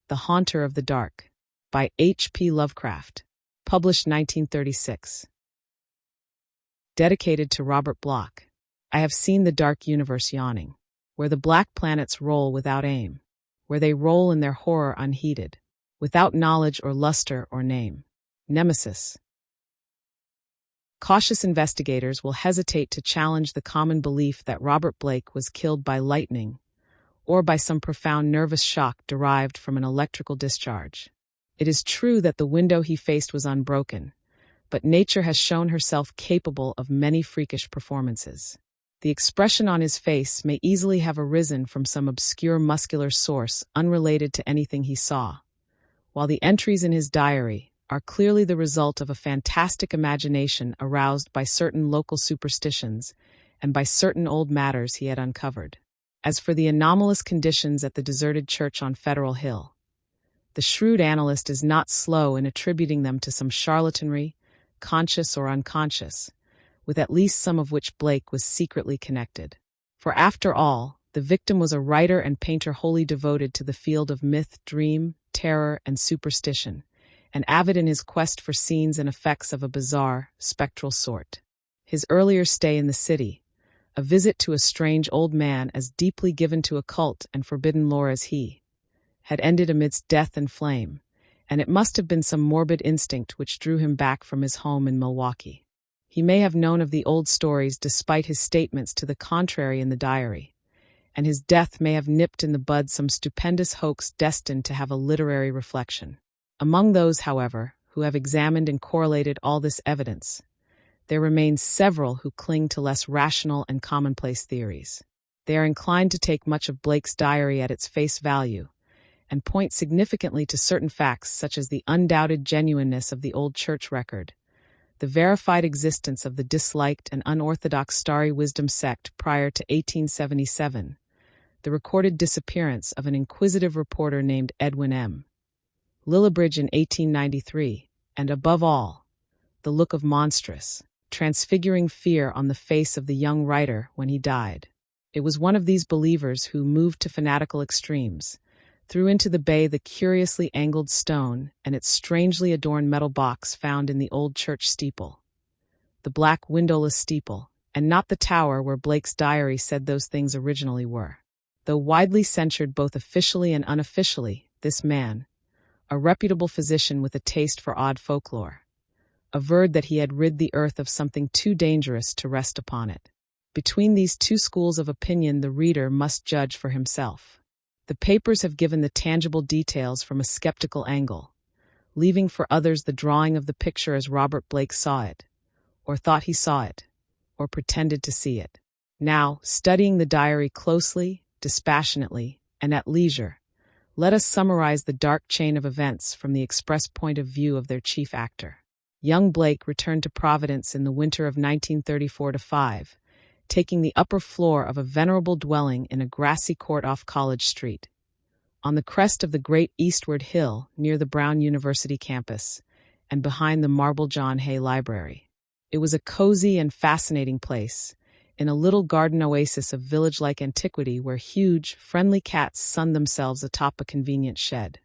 The Haunter of the Dark, by H.P. Lovecraft, published 1936. Dedicated to Robert Bloch. I have seen the dark universe yawning, where the black planets roll without aim, where they roll in their horror unheeded, without knowledge or luster or name. Nemesis. Cautious investigators will hesitate to challenge the common belief that Robert Bloch was killed by lightning or by some profound nervous shock derived from an electrical discharge. It is true that the window he faced was unbroken, but nature has shown herself capable of many freakish performances. The expression on his face may easily have arisen from some obscure muscular source unrelated to anything he saw, while the entries in his diary are clearly the result of a fantastic imagination aroused by certain local superstitions and by certain old matters he had uncovered. As for the anomalous conditions at the deserted church on Federal Hill, the shrewd analyst is not slow in attributing them to some charlatanry, conscious or unconscious, with at least some of which Bloch was secretly connected. For after all, the victim was a writer and painter wholly devoted to the field of myth, dream, terror, and superstition, and avid in his quest for scenes and effects of a bizarre, spectral sort. His earlier stay in the city, a visit to a strange old man as deeply given to occult and forbidden lore as he, had ended amidst death and flame, and it must have been some morbid instinct which drew him back from his home in Milwaukee. He may have known of the old stories despite his statements to the contrary in the diary, and his death may have nipped in the bud some stupendous hoax destined to have a literary reflection. Among those, however, who have examined and correlated all this evidence, there remain several who cling to less rational and commonplace theories. They are inclined to take much of Bloch's diary at its face value, and point significantly to certain facts such as the undoubted genuineness of the old church record, the verified existence of the disliked and unorthodox Starry Wisdom sect prior to 1877, the recorded disappearance of an inquisitive reporter named Edwin M. Lillibridge in 1893, and above all, the look of monstrous, transfiguring fear on the face of the young writer when he died. It was one of these believers who, moved to fanatical extremes, threw into the bay the curiously angled stone and its strangely adorned metal box found in the old church steeple. The black windowless steeple, and not the tower where Bloch's diary said those things originally were. Though widely censured both officially and unofficially, this man, a reputable physician with a taste for odd folklore, averred that he had rid the earth of something too dangerous to rest upon it. Between these two schools of opinion the reader must judge for himself. The papers have given the tangible details from a skeptical angle, leaving for others the drawing of the picture as Robert Bloch saw it, or thought he saw it, or pretended to see it. Now, studying the diary closely, dispassionately, and at leisure, let us summarize the dark chain of events from the express point of view of their chief actor. Young Bloch returned to Providence in the winter of 1934-5, taking the upper floor of a venerable dwelling in a grassy court off College Street, on the crest of the great eastward hill near the Brown University campus and behind the marble John Hay Library. It was a cozy and fascinating place, in a little garden oasis of village-like antiquity where huge, friendly cats sunned themselves atop a convenient shed.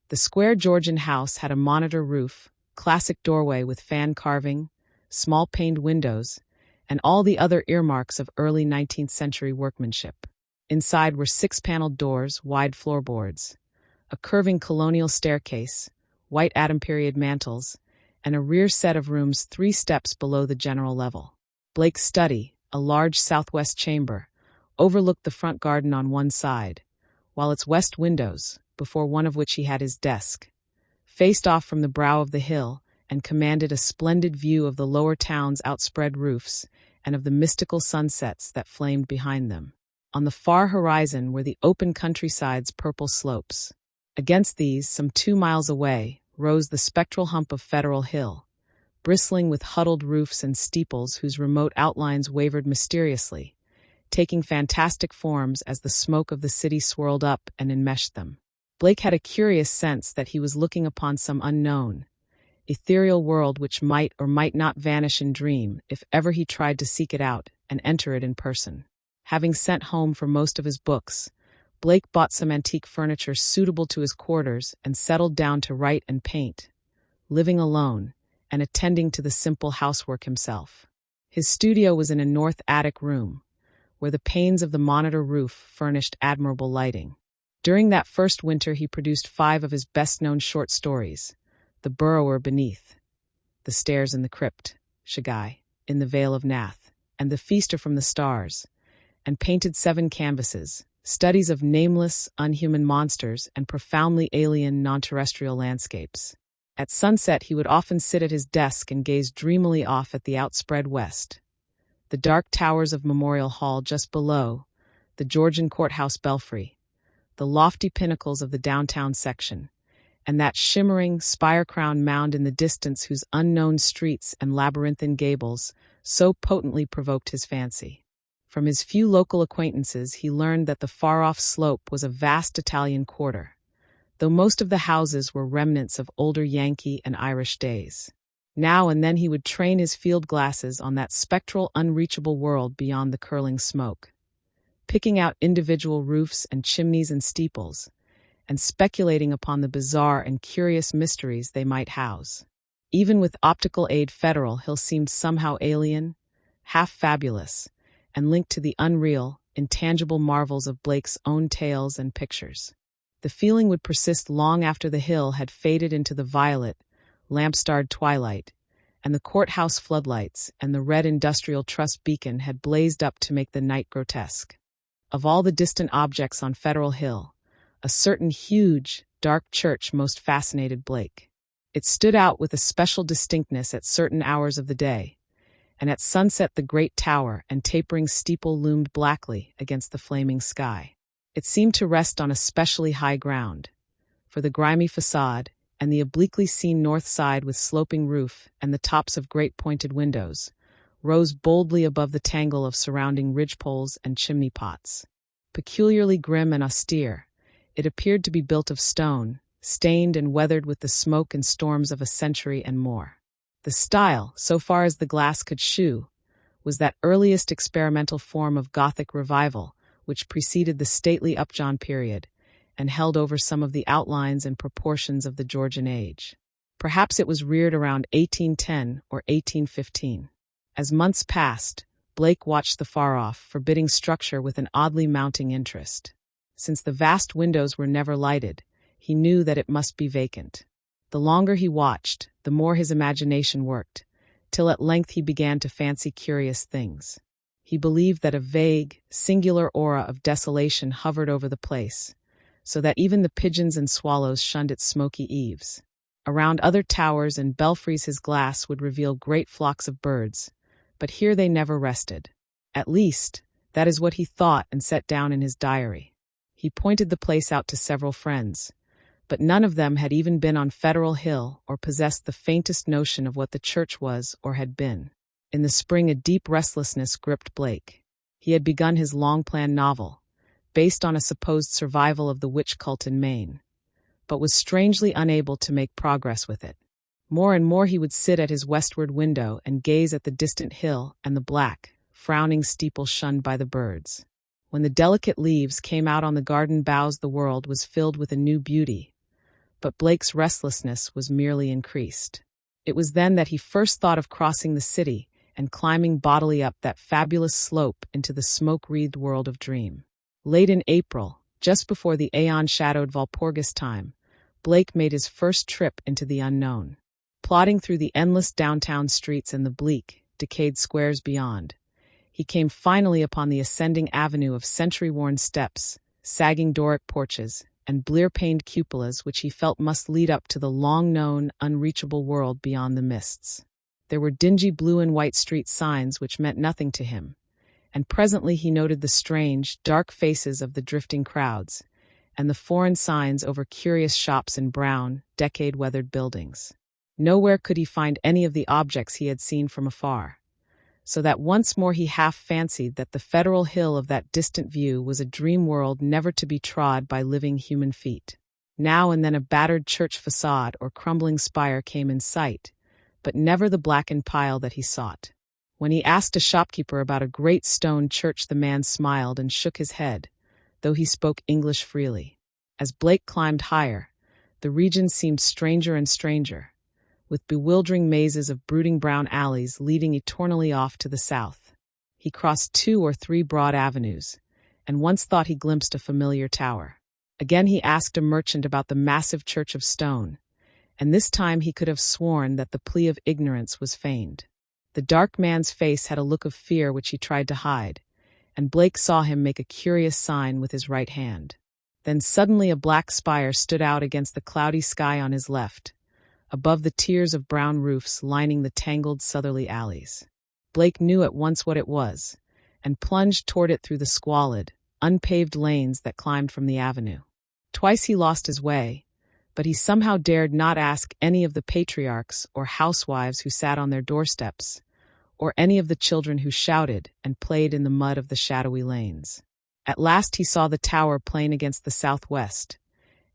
The square Georgian house had a monitor roof, classic doorway with fan carving, small paned windows, and all the other earmarks of early 19th century workmanship. Inside were 6-paneled doors, wide floorboards, a curving colonial staircase, white Adam period mantels, and a rear set of rooms 3 steps below the general level. Bloch's study, a large southwest chamber, overlooked the front garden on one side, while its west windows, before one of which he had his desk, faced off from the brow of the hill and commanded a splendid view of the lower town's outspread roofs and of the mystical sunsets that flamed behind them. On the far horizon were the open countryside's purple slopes. Against these, some 2 miles away, rose the spectral hump of Federal Hill, bristling with huddled roofs and steeples whose remote outlines wavered mysteriously, taking fantastic forms as the smoke of the city swirled up and enmeshed them. Bloch had a curious sense that he was looking upon some unknown, ethereal world which might or might not vanish in dream if ever he tried to seek it out and enter it in person. Having sent home for most of his books, Blake bought some antique furniture suitable to his quarters and settled down to write and paint, living alone and attending to the simple housework himself. His studio was in a north attic room, where the panes of the monitor roof furnished admirable lighting. During that first winter he produced 5 of his best-known short stories: The Burrower Beneath, The Stairs in the Crypt, Shagai, In the Vale of Nath, and The Feaster from the Stars, and painted 7 canvases, studies of nameless, unhuman monsters and profoundly alien non-terrestrial landscapes. At sunset he would often sit at his desk and gaze dreamily off at the outspread west, the dark towers of Memorial Hall just below, the Georgian courthouse belfry, the lofty pinnacles of the downtown section, and that shimmering, spire-crowned mound in the distance whose unknown streets and labyrinthine gables so potently provoked his fancy. From his few local acquaintances he learned that the far-off slope was a vast Italian quarter, though most of the houses were remnants of older Yankee and Irish days. Now and then he would train his field glasses on that spectral, unreachable world beyond the curling smoke, picking out individual roofs and chimneys and steeples, and speculating upon the bizarre and curious mysteries they might house. Even with optical aid Federal Hill seemed somehow alien, half-fabulous, and linked to the unreal, intangible marvels of Blake's own tales and pictures. The feeling would persist long after the hill had faded into the violet, lamp-starred twilight, and the courthouse floodlights and the red industrial trust beacon had blazed up to make the night grotesque. Of all the distant objects on Federal Hill, a certain huge, dark church most fascinated Blake. It stood out with a special distinctness at certain hours of the day, and at sunset the great tower and tapering steeple loomed blackly against the flaming sky. It seemed to rest on especially high ground, for the grimy facade and the obliquely seen north side with sloping roof and the tops of great pointed windows rose boldly above the tangle of surrounding ridgepoles and chimney pots. Peculiarly grim and austere, it appeared to be built of stone, stained and weathered with the smoke and storms of a century and more. The style, so far as the glass could shew, was that earliest experimental form of Gothic revival which preceded the stately Upjohn period and held over some of the outlines and proportions of the Georgian age. Perhaps it was reared around 1810 or 1815. As months passed, Blake watched the far-off, forbidding structure with an oddly mounting interest. Since the vast windows were never lighted, he knew that it must be vacant. The longer he watched, the more his imagination worked, till at length he began to fancy curious things. He believed that a vague, singular aura of desolation hovered over the place, so that even the pigeons and swallows shunned its smoky eaves. Around other towers and belfries his glass would reveal great flocks of birds, but here they never rested. At least, that is what he thought and set down in his diary. He pointed the place out to several friends, but none of them had even been on Federal Hill or possessed the faintest notion of what the church was or had been. In the spring a deep restlessness gripped Blake. He had begun his long-planned novel, based on a supposed survival of the witch cult in Maine, but was strangely unable to make progress with it. More and more he would sit at his westward window and gaze at the distant hill and the black, frowning steeple shunned by the birds. When the delicate leaves came out on the garden boughs the world was filled with a new beauty, but Blake's restlessness was merely increased. It was then that he first thought of crossing the city and climbing bodily up that fabulous slope into the smoke-wreathed world of dream. Late in April, just before the aeon-shadowed Walpurgis time, Blake made his first trip into the unknown. Plodding through the endless downtown streets and the bleak, decayed squares beyond, he came finally upon the ascending avenue of century-worn steps, sagging Doric porches, and blear-paned cupolas which he felt must lead up to the long-known, unreachable world beyond the mists. There were dingy blue and white street signs which meant nothing to him, and presently he noted the strange, dark faces of the drifting crowds, and the foreign signs over curious shops in brown, decade-weathered buildings. Nowhere could he find any of the objects he had seen from afar, so that once more he half fancied that the Federal Hill of that distant view was a dream world never to be trod by living human feet. Now and then a battered church facade or crumbling spire came in sight, but never the blackened pile that he sought. When he asked a shopkeeper about a great stone church, the man smiled and shook his head, though he spoke English freely. As Blake climbed higher, the region seemed stranger and stranger, with bewildering mazes of brooding brown alleys leading eternally off to the south. He crossed 2 or 3 broad avenues, and once thought he glimpsed a familiar tower. Again he asked a merchant about the massive church of stone, and this time he could have sworn that the plea of ignorance was feigned. The dark man's face had a look of fear which he tried to hide, and Blake saw him make a curious sign with his right hand. Then suddenly a black spire stood out against the cloudy sky on his left, above the tiers of brown roofs lining the tangled southerly alleys. Blake knew at once what it was, and plunged toward it through the squalid, unpaved lanes that climbed from the avenue. Twice he lost his way, but he somehow dared not ask any of the patriarchs or housewives who sat on their doorsteps, or any of the children who shouted and played in the mud of the shadowy lanes. At last he saw the tower plain against the southwest,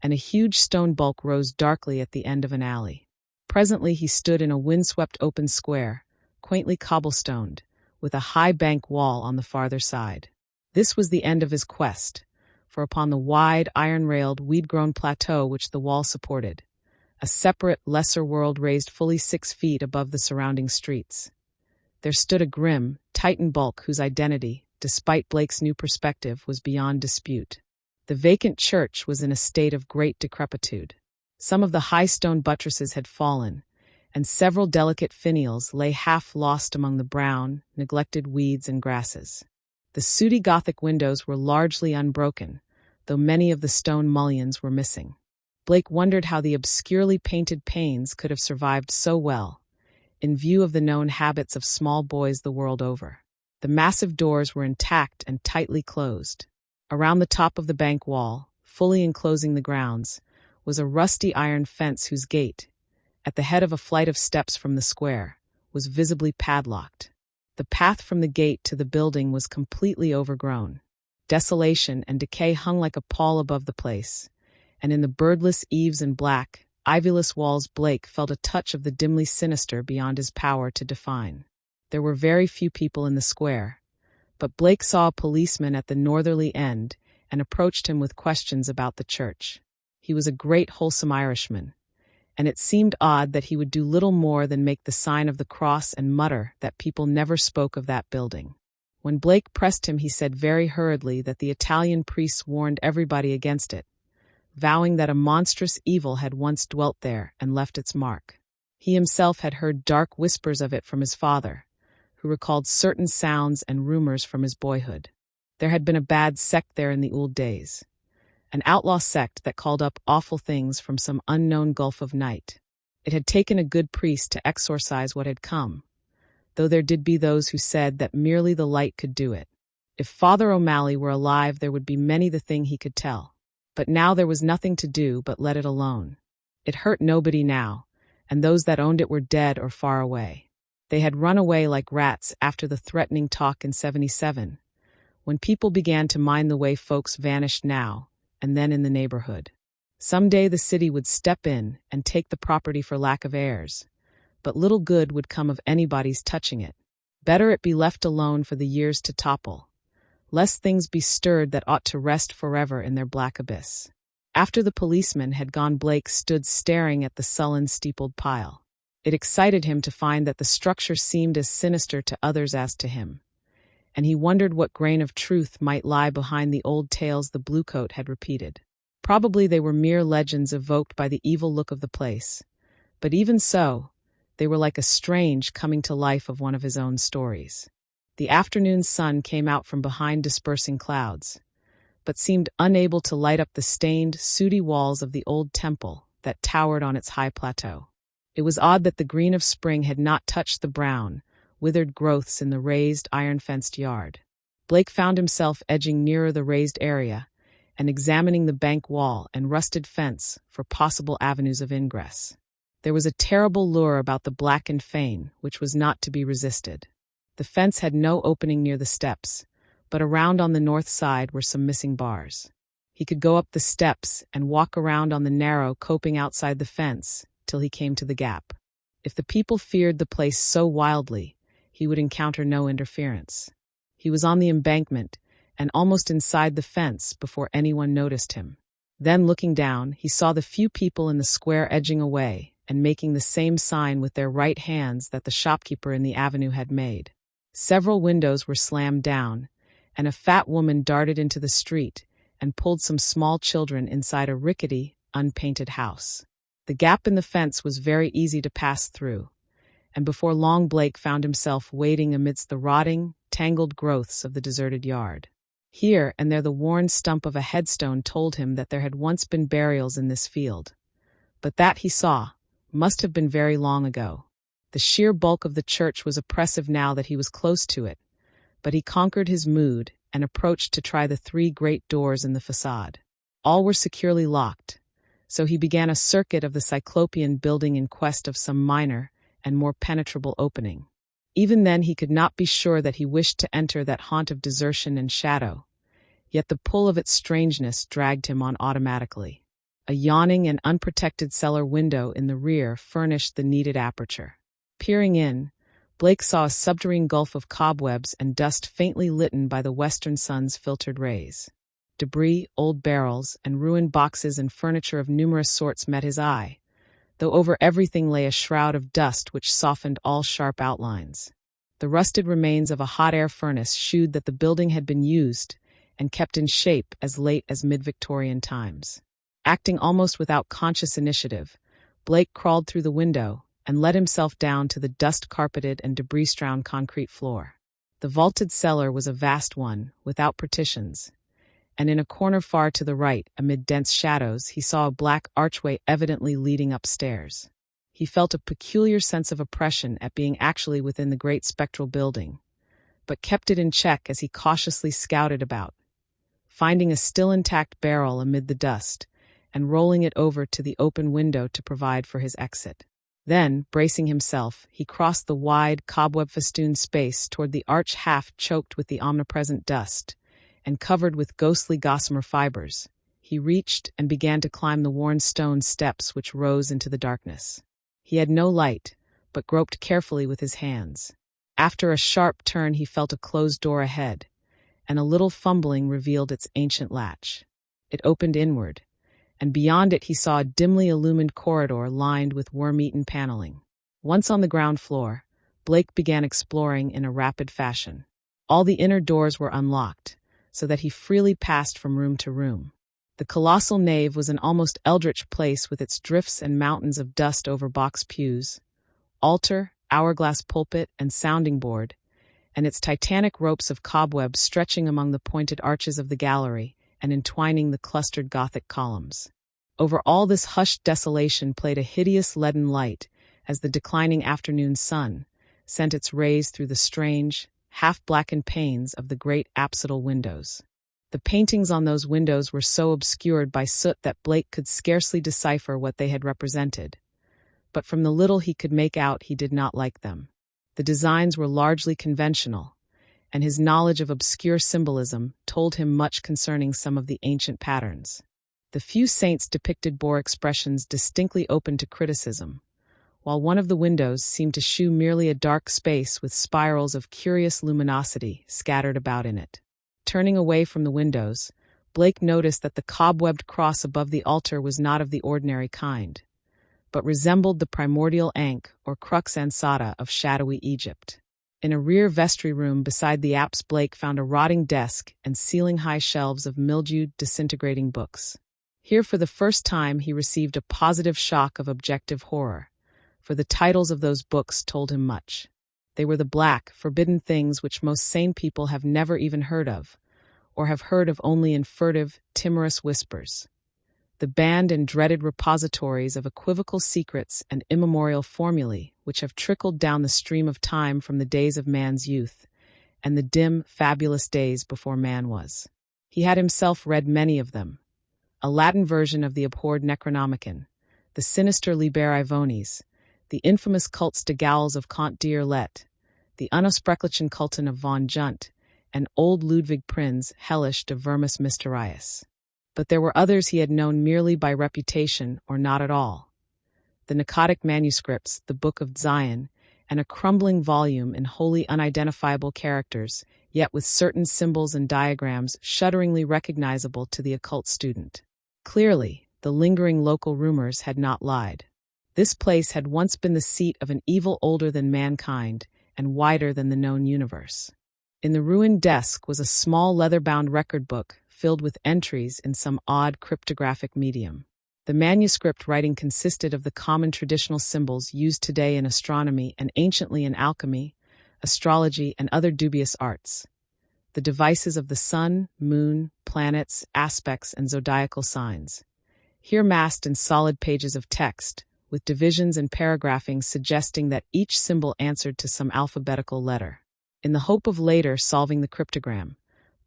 and a huge stone bulk rose darkly at the end of an alley. Presently he stood in a windswept open square, quaintly cobblestoned, with a high bank wall on the farther side. This was the end of his quest, for upon the wide, iron-railed, weed-grown plateau which the wall supported, a separate, lesser world raised fully 6 feet above the surrounding streets, there stood a grim, Titan bulk whose identity, despite Blake's new perspective, was beyond dispute. The vacant church was in a state of great decrepitude. Some of the high stone buttresses had fallen, and several delicate finials lay half lost among the brown, neglected weeds and grasses. The sooty Gothic windows were largely unbroken, though many of the stone mullions were missing. Blake wondered how the obscurely painted panes could have survived so well, in view of the known habits of small boys the world over. The massive doors were intact and tightly closed. Around the top of the bank wall, fully enclosing the grounds, was a rusty iron fence whose gate, at the head of a flight of steps from the square, was visibly padlocked. The path from the gate to the building was completely overgrown. Desolation and decay hung like a pall above the place, and in the birdless eaves and black, ivyless walls Blake felt a touch of the dimly sinister beyond his power to define. There were very few people in the square, but Blake saw a policeman at the northerly end and approached him with questions about the church. He was a great wholesome Irishman, and it seemed odd that he would do little more than make the sign of the cross and mutter that people never spoke of that building. When Blake pressed him, he said very hurriedly that the Italian priests warned everybody against it, vowing that a monstrous evil had once dwelt there and left its mark. He himself had heard dark whispers of it from his father, who recalled certain sounds and rumors from his boyhood. There had been a bad sect there in the old days, an outlaw sect that called up awful things from some unknown gulf of night. It had taken a good priest to exorcise what had come, though there did be those who said that merely the light could do it. If Father O'Malley were alive, there would be many the thing he could tell. But now there was nothing to do but let it alone. It hurt nobody now, and those that owned it were dead or far away. They had run away like rats after the threatening talk in '77, when people began to mind the way folks vanished now and then in the neighborhood. Someday the city would step in and take the property for lack of heirs, but little good would come of anybody's touching it. Better it be left alone for the years to topple, lest things be stirred that ought to rest forever in their black abyss. After the policeman had gone, Blake stood staring at the sullen steepled pile. It excited him to find that the structure seemed as sinister to others as to him, and he wondered what grain of truth might lie behind the old tales the bluecoat had repeated. Probably they were mere legends evoked by the evil look of the place, but even so, they were like a strange coming to life of one of his own stories. The afternoon sun came out from behind dispersing clouds, but seemed unable to light up the stained, sooty walls of the old temple that towered on its high plateau. It was odd that the green of spring had not touched the brown, withered growths in the raised, iron-fenced yard. Blake found himself edging nearer the raised area and examining the bank wall and rusted fence for possible avenues of ingress. There was a terrible lure about the blackened fane which was not to be resisted. The fence had no opening near the steps, but around on the north side were some missing bars. He could go up the steps and walk around on the narrow coping outside the fence till he came to the gap. If the people feared the place so wildly, he would encounter no interference. He was on the embankment, and almost inside the fence before anyone noticed him. Then, looking down, he saw the few people in the square edging away and making the same sign with their right hands that the shopkeeper in the avenue had made. Several windows were slammed down, and a fat woman darted into the street and pulled some small children inside a rickety, unpainted house. The gap in the fence was very easy to pass through, and before long Blake found himself wading amidst the rotting, tangled growths of the deserted yard. Here and there the worn stump of a headstone told him that there had once been burials in this field. But that, he saw, must have been very long ago. The sheer bulk of the church was oppressive now that he was close to it, but he conquered his mood and approached to try the 3 great doors in the facade. All were securely locked, so he began a circuit of the cyclopean building in quest of some minor and more penetrable opening. Even then he could not be sure that he wished to enter that haunt of desertion and shadow, yet the pull of its strangeness dragged him on automatically. A yawning and unprotected cellar window in the rear furnished the needed aperture. Peering in, Blake saw a subterranean gulf of cobwebs and dust faintly lit by the western sun's filtered rays. Debris, old barrels, and ruined boxes and furniture of numerous sorts met his eye, though over everything lay a shroud of dust which softened all sharp outlines. The rusted remains of a hot air furnace showed that the building had been used and kept in shape as late as mid-Victorian times. Acting almost without conscious initiative, Blake crawled through the window and let himself down to the dust-carpeted and debris-strewn concrete floor. The vaulted cellar was a vast one, without partitions, and in a corner far to the right, amid dense shadows, he saw a black archway evidently leading upstairs. He felt a peculiar sense of oppression at being actually within the great spectral building, but kept it in check as he cautiously scouted about, finding a still intact barrel amid the dust, and rolling it over to the open window to provide for his exit. Then, bracing himself, he crossed the wide, cobweb-festooned space toward the arch half choked with the omnipresent dust, and covered with ghostly gossamer fibers. He reached and began to climb the worn stone steps which rose into the darkness. He had no light, but groped carefully with his hands. After a sharp turn he felt a closed door ahead, and a little fumbling revealed its ancient latch. It opened inward, and beyond it he saw a dimly illumined corridor lined with worm-eaten paneling. Once on the ground floor, Blake began exploring in a rapid fashion. All the inner doors were unlocked, so that he freely passed from room to room. The colossal nave was an almost eldritch place with its drifts and mountains of dust over box pews, altar, hourglass pulpit, and sounding board, and its titanic ropes of cobwebs stretching among the pointed arches of the gallery and entwining the clustered Gothic columns. Over all this hushed desolation played a hideous leaden light as the declining afternoon sun sent its rays through the strange, half-blackened panes of the great apsidal windows. The paintings on those windows were so obscured by soot that Blake could scarcely decipher what they had represented, but from the little he could make out he did not like them. The designs were largely conventional, and his knowledge of obscure symbolism told him much concerning some of the ancient patterns. The few saints depicted bore expressions distinctly open to criticism, while one of the windows seemed to shew merely a dark space with spirals of curious luminosity scattered about in it. Turning away from the windows, Blake noticed that the cobwebbed cross above the altar was not of the ordinary kind, but resembled the primordial ankh or crux ansata of shadowy Egypt. In a rear vestry room beside the apse Blake found a rotting desk and ceiling-high shelves of mildewed, disintegrating books. Here for the first time he received a positive shock of objective horror, for the titles of those books told him much. They were the black, forbidden things which most sane people have never even heard of, or have heard of only in furtive, timorous whispers. The banned and dreaded repositories of equivocal secrets and immemorial formulae which have trickled down the stream of time from the days of man's youth, and the dim, fabulous days before man was. He had himself read many of them. A Latin version of the abhorred Necronomicon, the sinister Liber Ivonis, the infamous cults de Gaules of Comte d'Irlet, the unausprechlichen Kulten of von Junt, and old Ludwig Prinz hellish de Vermis Mysteriis. But there were others he had known merely by reputation or not at all. The Nicotic manuscripts, the Book of Zion, and a crumbling volume in wholly unidentifiable characters yet with certain symbols and diagrams shudderingly recognizable to the occult student. Clearly, the lingering local rumors had not lied. This place had once been the seat of an evil older than mankind and wider than the known universe. In the ruined desk was a small leather-bound record book filled with entries in some odd cryptographic medium. The manuscript writing consisted of the common traditional symbols used today in astronomy and anciently in alchemy, astrology, and other dubious arts. The devices of the sun, moon, planets, aspects, and zodiacal signs. Here massed in solid pages of text, with divisions and paragraphing suggesting that each symbol answered to some alphabetical letter. In the hope of later solving the cryptogram,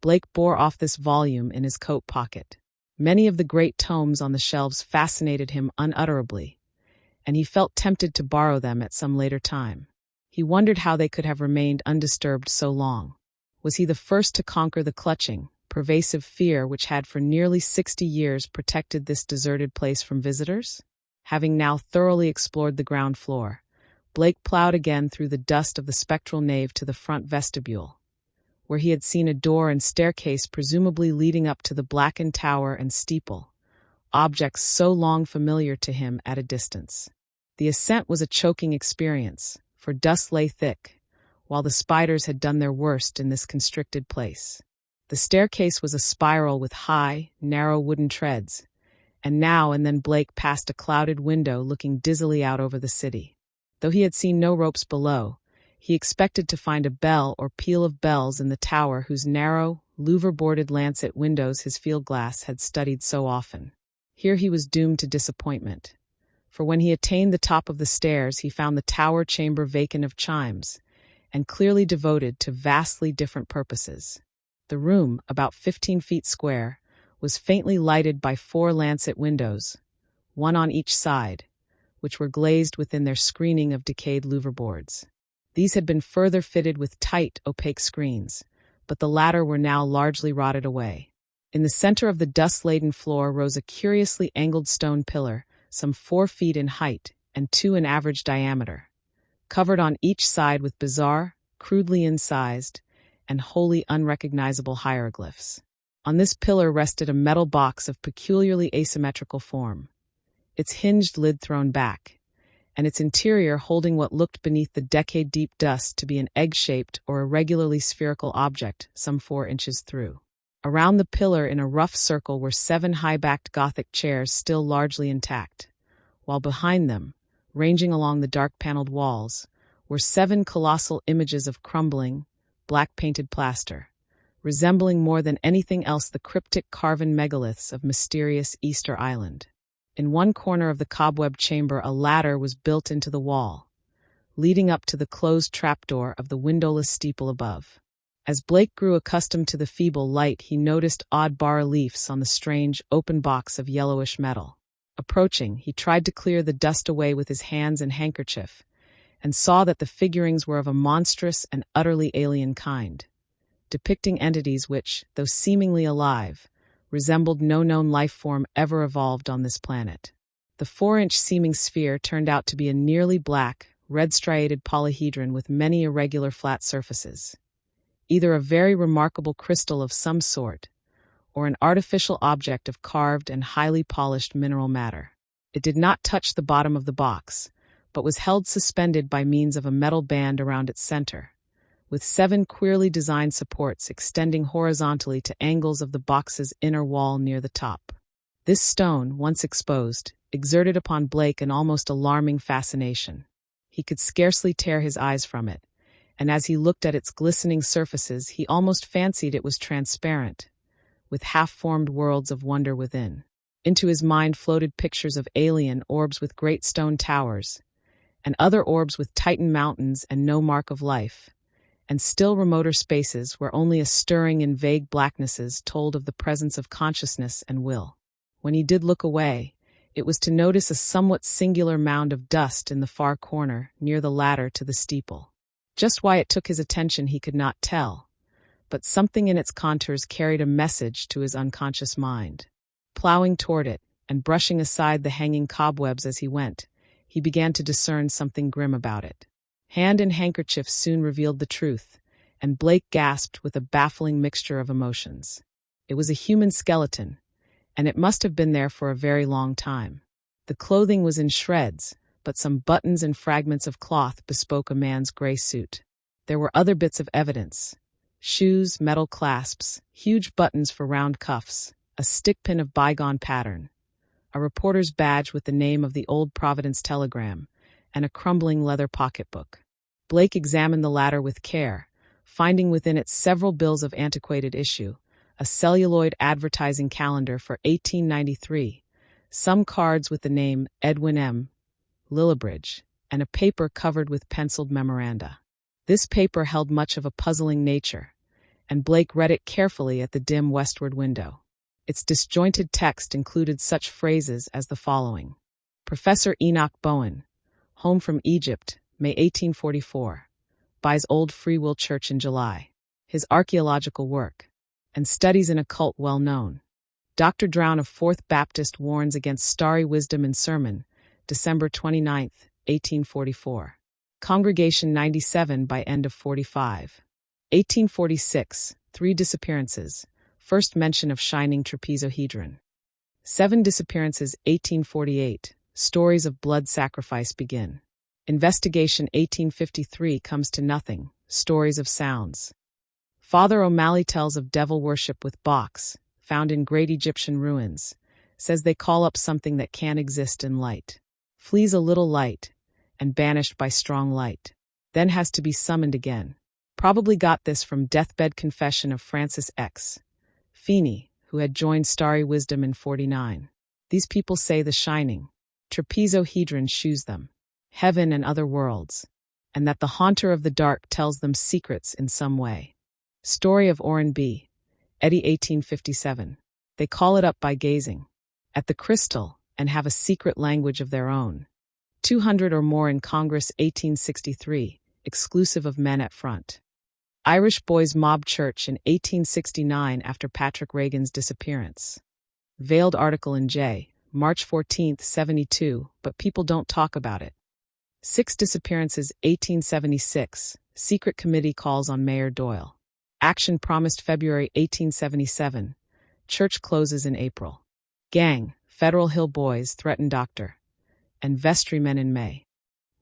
Blake bore off this volume in his coat pocket. Many of the great tomes on the shelves fascinated him unutterably, and he felt tempted to borrow them at some later time. He wondered how they could have remained undisturbed so long. Was he the first to conquer the clutching, pervasive fear which had for nearly 60 years protected this deserted place from visitors? Having now thoroughly explored the ground floor, Blake plowed again through the dust of the spectral nave to the front vestibule, where he had seen a door and staircase presumably leading up to the blackened tower and steeple, objects so long familiar to him at a distance. The ascent was a choking experience, for dust lay thick, while the spiders had done their worst in this constricted place. The staircase was a spiral with high, narrow wooden treads, and now and then Blake passed a clouded window looking dizzily out over the city. Though he had seen no ropes below, he expected to find a bell or peal of bells in the tower whose narrow, louver-boarded lancet windows his field glass had studied so often. Here he was doomed to disappointment, for when he attained the top of the stairs he found the tower chamber vacant of chimes, and clearly devoted to vastly different purposes. The room, about 15 feet square, was faintly lighted by 4 lancet windows, one on each side, which were glazed within their screening of decayed louver boards. These had been further fitted with tight, opaque screens, but the latter were now largely rotted away. In the center of the dust-laden floor rose a curiously angled stone pillar, some 4 feet in height and 2 in average diameter, covered on each side with bizarre, crudely incised, and wholly unrecognizable hieroglyphs. On this pillar rested a metal box of peculiarly asymmetrical form, its hinged lid thrown back, and its interior holding what looked beneath the decade-deep dust to be an egg-shaped or irregularly spherical object some 4 inches through. Around the pillar in a rough circle were 7 high-backed Gothic chairs still largely intact, while behind them, ranging along the dark-paneled walls, were 7 colossal images of crumbling, black-painted plaster, resembling more than anything else the cryptic carven megaliths of mysterious Easter Island. In one corner of the cobweb chamber a ladder was built into the wall, leading up to the closed trapdoor of the windowless steeple above. As Blake grew accustomed to the feeble light, he noticed odd bas-reliefs on the strange, open box of yellowish metal. Approaching, he tried to clear the dust away with his hands and handkerchief, and saw that the figurings were of a monstrous and utterly alien kind, depicting entities which, though seemingly alive, resembled no known life form ever evolved on this planet. The 4-inch seeming sphere turned out to be a nearly black, red-striated polyhedron with many irregular flat surfaces, either a very remarkable crystal of some sort, or an artificial object of carved and highly polished mineral matter. It did not touch the bottom of the box, but was held suspended by means of a metal band around its center, with 7 queerly designed supports extending horizontally to angles of the box's inner wall near the top. This stone, once exposed, exerted upon Blake an almost alarming fascination. He could scarcely tear his eyes from it, and as he looked at its glistening surfaces he almost fancied it was transparent, with half-formed worlds of wonder within. Into his mind floated pictures of alien orbs with great stone towers, and other orbs with Titan mountains and no mark of life, and still remoter spaces where only a stirring in vague blacknesses told of the presence of consciousness and will. When he did look away, it was to notice a somewhat singular mound of dust in the far corner near the ladder to the steeple. Just why it took his attention he could not tell, but something in its contours carried a message to his unconscious mind. Plowing toward it, and brushing aside the hanging cobwebs as he went, he began to discern something grim about it. Hand and handkerchief soon revealed the truth, and Blake gasped with a baffling mixture of emotions. It was a human skeleton, and it must have been there for a very long time. The clothing was in shreds, but some buttons and fragments of cloth bespoke a man's gray suit. There were other bits of evidence: shoes, metal clasps, huge buttons for round cuffs, a stickpin of bygone pattern, a reporter's badge with the name of the old Providence telegram, and a crumbling leather pocketbook. Blake examined the latter with care, finding within it several bills of antiquated issue, a celluloid advertising calendar for 1893, some cards with the name Edwin M. Lillibridge, and a paper covered with penciled memoranda. This paper held much of a puzzling nature, and Blake read it carefully at the dim westward window. Its disjointed text included such phrases as the following: Professor Enoch Bowen, home from Egypt, May 1844, buys old Free Will Church in July. His archaeological work and studies in occult well known. Dr. Drown of Fourth Baptist warns against starry wisdom in sermon, December 29, 1844. Congregation 97 by end of 45. 1846, 3 disappearances. First mention of shining trapezohedron. 7 disappearances. 1848, stories of blood sacrifice begin. Investigation 1853 comes to nothing, stories of sounds. Father O'Malley tells of devil worship with box, found in great Egyptian ruins, says they call up something that can't exist in light. Flees a little light, and banished by strong light. Then has to be summoned again. Probably got this from Deathbed Confession of Francis X. Feeney, who had joined Starry Wisdom in 49. These people say the shining trapezohedron shews them heaven and other worlds, and that the haunter of the dark tells them secrets in some way. Story of Orrin B. Eddy 1857. They call it up by gazing at the crystal and have a secret language of their own. 200 or more in Congress 1863, exclusive of men at front. Irish boys mob church in 1869 after Patrick Reagan's disappearance. Veiled article in J. March 14, 72, but people don't talk about it. 6 disappearances 1876, secret committee calls on Mayor Doyle. Action promised February 1877, church closes in April. Gang, Federal Hill boys threaten doctor and vestrymen in May.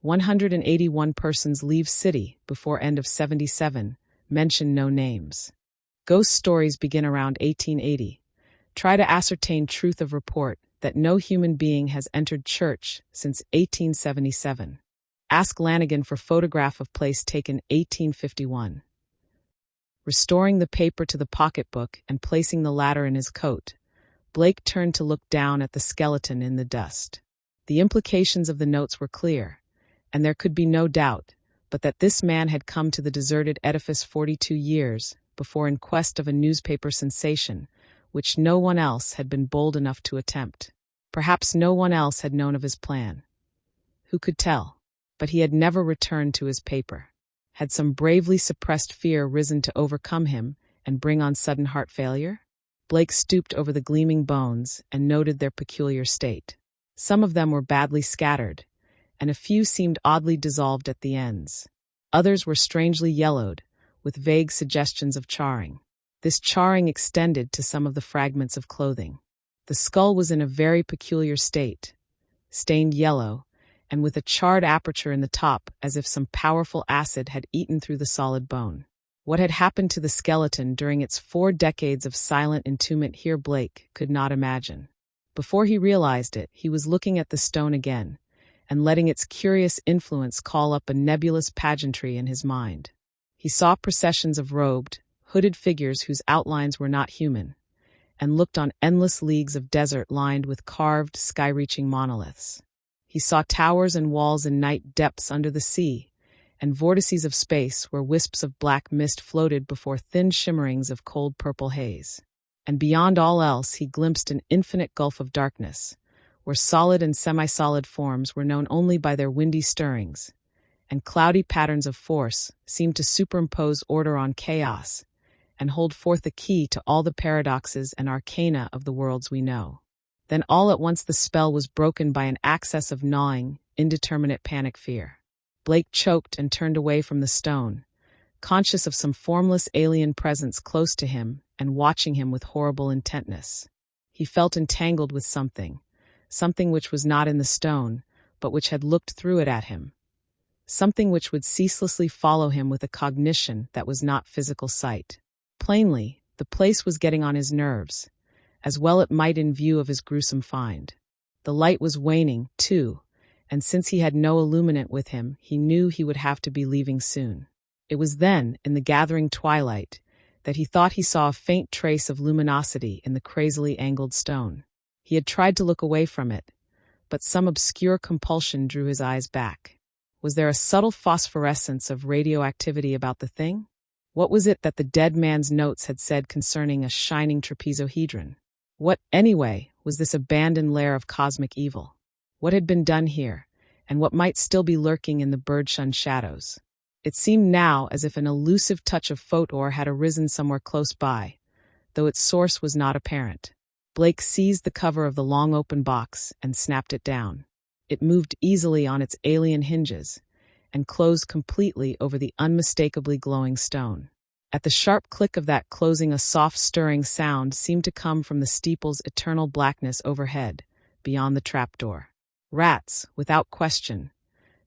181 persons leave city before end of 77, mention no names. Ghost stories begin around 1880. Try to ascertain truth of report that no human being has entered church since 1877. Ask Lanigan for photograph of place taken 1851. Restoring the paper to the pocketbook and placing the latter in his coat, Blake turned to look down at the skeleton in the dust. The implications of the notes were clear, and there could be no doubt but that this man had come to the deserted edifice 42 years before in quest of a newspaper sensation, which no one else had been bold enough to attempt. Perhaps no one else had known of his plan. Who could tell? But he had never returned to his paper. Had some bravely suppressed fear risen to overcome him and bring on sudden heart failure? Blake stooped over the gleaming bones and noted their peculiar state. Some of them were badly scattered, and a few seemed oddly dissolved at the ends. Others were strangely yellowed, with vague suggestions of charring. This charring extended to some of the fragments of clothing. The skull was in a very peculiar state, stained yellow, and with a charred aperture in the top as if some powerful acid had eaten through the solid bone. What had happened to the skeleton during its 4 decades of silent entombment here Blake could not imagine. Before he realized it, he was looking at the stone again, and letting its curious influence call up a nebulous pageantry in his mind. He saw processions of robed, hooded figures whose outlines were not human, and looked on endless leagues of desert lined with carved, sky-reaching monoliths. He saw towers and walls in night depths under the sea, and vortices of space where wisps of black mist floated before thin shimmerings of cold purple haze. And beyond all else he glimpsed an infinite gulf of darkness, where solid and semi-solid forms were known only by their windy stirrings, and cloudy patterns of force seemed to superimpose order on chaos, and hold forth the key to all the paradoxes and arcana of the worlds we know. Then all at once the spell was broken by an access of gnawing, indeterminate panic fear. Blake choked and turned away from the stone, conscious of some formless alien presence close to him and watching him with horrible intentness. He felt entangled with something which was not in the stone, but which had looked through it at him. Something which would ceaselessly follow him with a cognition that was not physical sight. Plainly, the place was getting on his nerves, as well it might in view of his gruesome find. The light was waning, too, and since he had no illuminant with him, he knew he would have to be leaving soon. It was then, in the gathering twilight, that he thought he saw a faint trace of luminosity in the crazily angled stone. He had tried to look away from it, but some obscure compulsion drew his eyes back. Was there a subtle phosphorescence of radioactivity about the thing? What was it that the dead man's notes had said concerning a shining trapezohedron? What, anyway, was this abandoned lair of cosmic evil? What had been done here, and what might still be lurking in the bird-shunned shadows? It seemed now as if an elusive touch of photor had arisen somewhere close by, though its source was not apparent. Blake seized the cover of the long open box and snapped it down. It moved easily on its alien hinges and closed completely over the unmistakably glowing stone. At the sharp click of that closing, a soft stirring sound seemed to come from the steeple's eternal blackness overhead, beyond the trapdoor. Rats, without question,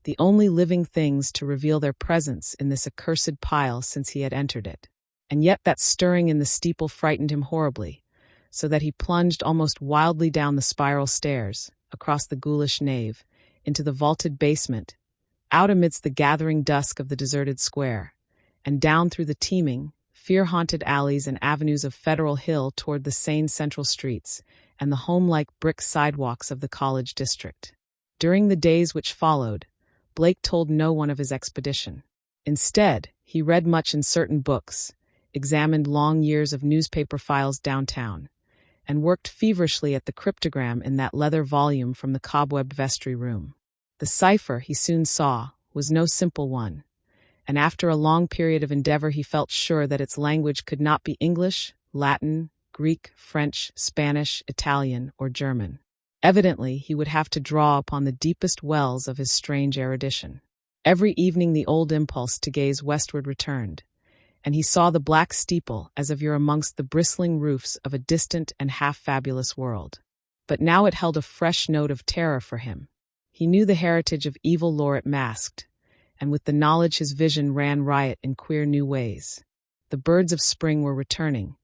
the only living things to reveal their presence in this accursed pile since he had entered it. And yet that stirring in the steeple frightened him horribly, so that he plunged almost wildly down the spiral stairs, across the ghoulish nave, into the vaulted basement, out amidst the gathering dusk of the deserted square, and down through the teeming, fear-haunted alleys and avenues of Federal Hill toward the sane central streets and the home-like brick sidewalks of the college district. During the days which followed, Blake told no one of his expedition. Instead, he read much in certain books, examined long years of newspaper files downtown, and worked feverishly at the cryptogram in that leather volume from the cobwebbed vestry room. The cipher, he soon saw, was no simple one, and after a long period of endeavor he felt sure that its language could not be English, Latin, Greek, French, Spanish, Italian, or German. Evidently, he would have to draw upon the deepest wells of his strange erudition. Every evening the old impulse to gaze westward returned, and he saw the black steeple as if you're amongst the bristling roofs of a distant and half-fabulous world. But now it held a fresh note of terror for him. He knew the heritage of evil lore it masked, and with the knowledge his vision ran riot in queer new ways. The birds of spring were returning,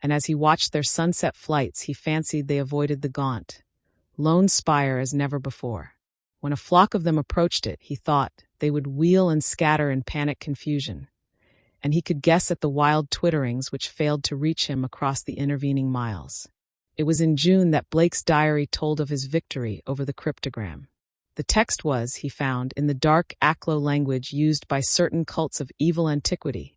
and as he watched their sunset flights he fancied they avoided the gaunt, lone spire as never before. When a flock of them approached it, he thought, they would wheel and scatter in panic confusion, and he could guess at the wild twitterings which failed to reach him across the intervening miles. It was in June that Blake's diary told of his victory over the cryptogram. The text was, he found, in the dark Aklo language used by certain cults of evil antiquity,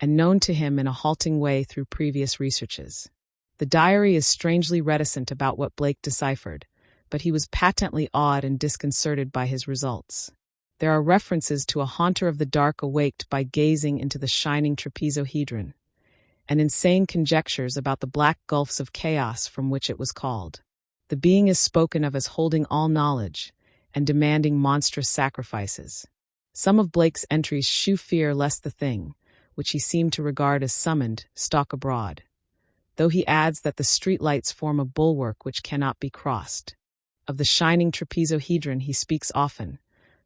and known to him in a halting way through previous researches. The diary is strangely reticent about what Blake deciphered, but he was patently awed and disconcerted by his results. There are references to a haunter of the dark awaked by gazing into the shining trapezohedron, and insane conjectures about the black gulfs of chaos from which it was called. The being is spoken of as holding all knowledge, and demanding monstrous sacrifices. Some of Blake's entries shew fear lest the thing, which he seemed to regard as summoned, stalk abroad, though he adds that the streetlights form a bulwark which cannot be crossed. Of the shining trapezohedron he speaks often,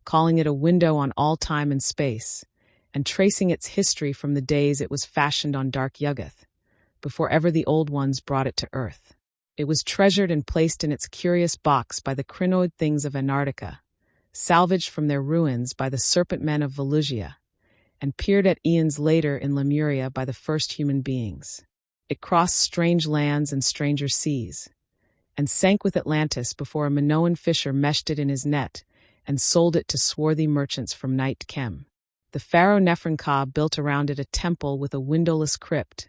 calling it a window on all time and space, and tracing its history from the days it was fashioned on dark Yog-Sothoth, before ever the old ones brought it to earth. It was treasured and placed in its curious box by the crinoid things of Antarctica, salvaged from their ruins by the serpent men of Volusia, and peered at eons later in Lemuria by the first human beings. It crossed strange lands and stranger seas, and sank with Atlantis before a Minoan fisher meshed it in his net and sold it to swarthy merchants from Night Kem. The pharaoh Neferka built around it a temple with a windowless crypt,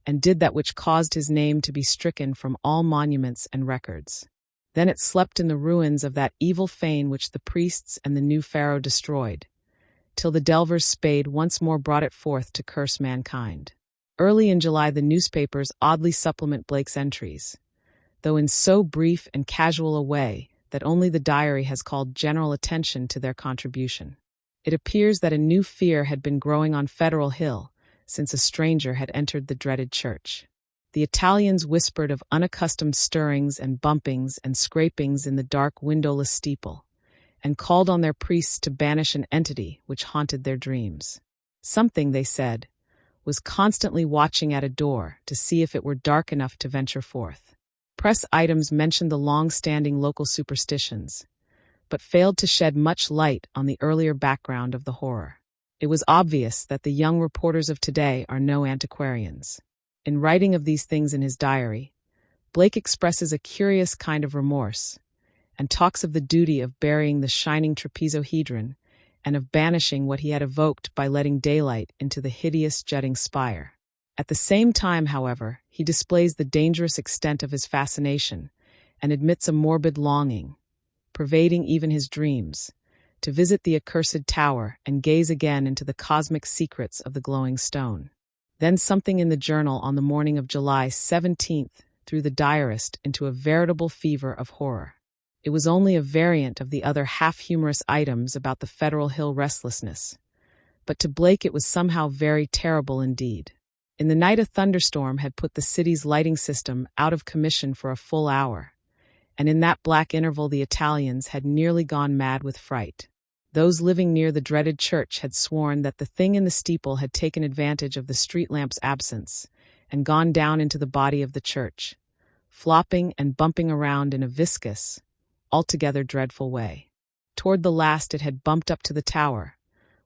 and did that which caused his name to be stricken from all monuments and records. Then it slept in the ruins of that evil fane which the priests and the new pharaoh destroyed, till the delver's spade once more brought it forth to curse mankind. Early in July the newspapers oddly supplement Blake's entries, though in so brief and casual a way that only the diary has called general attention to their contribution. It appears that a new fear had been growing on Federal Hill since a stranger had entered the dreaded church. The Italians whispered of unaccustomed stirrings and bumpings and scrapings in the dark windowless steeple, and called on their priests to banish an entity which haunted their dreams. Something, they said, was constantly watching at a door to see if it were dark enough to venture forth. Press items mentioned the long-standing local superstitions, but failed to shed much light on the earlier background of the horror. It was obvious that the young reporters of today are no antiquarians. In writing of these things in his diary, Blake expresses a curious kind of remorse, and talks of the duty of burying the shining trapezohedron and of banishing what he had evoked by letting daylight into the hideous jutting spire. At the same time, however, he displays the dangerous extent of his fascination and admits a morbid longing, pervading even his dreams, to visit the accursed tower and gaze again into the cosmic secrets of the glowing stone. Then something in the journal on the morning of July 17th threw the diarist into a veritable fever of horror. It was only a variant of the other half-humorous items about the Federal Hill restlessness, but to Blake it was somehow very terrible indeed. In the night a thunderstorm had put the city's lighting system out of commission for a full hour, and in that black interval the Italians had nearly gone mad with fright. Those living near the dreaded church had sworn that the thing in the steeple had taken advantage of the street lamp's absence and gone down into the body of the church, flopping and bumping around in a viscous, altogether dreadful way. Toward the last it had bumped up to the tower,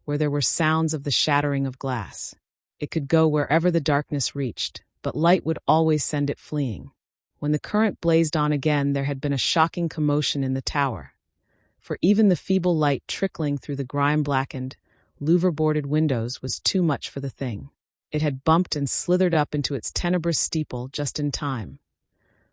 where there were sounds of the shattering of glass. It could go wherever the darkness reached, but light would always send it fleeing. When the current blazed on again, there had been a shocking commotion in the tower, for even the feeble light trickling through the grime-blackened, louver-boarded windows was too much for the thing. It had bumped and slithered up into its tenebrous steeple just in time,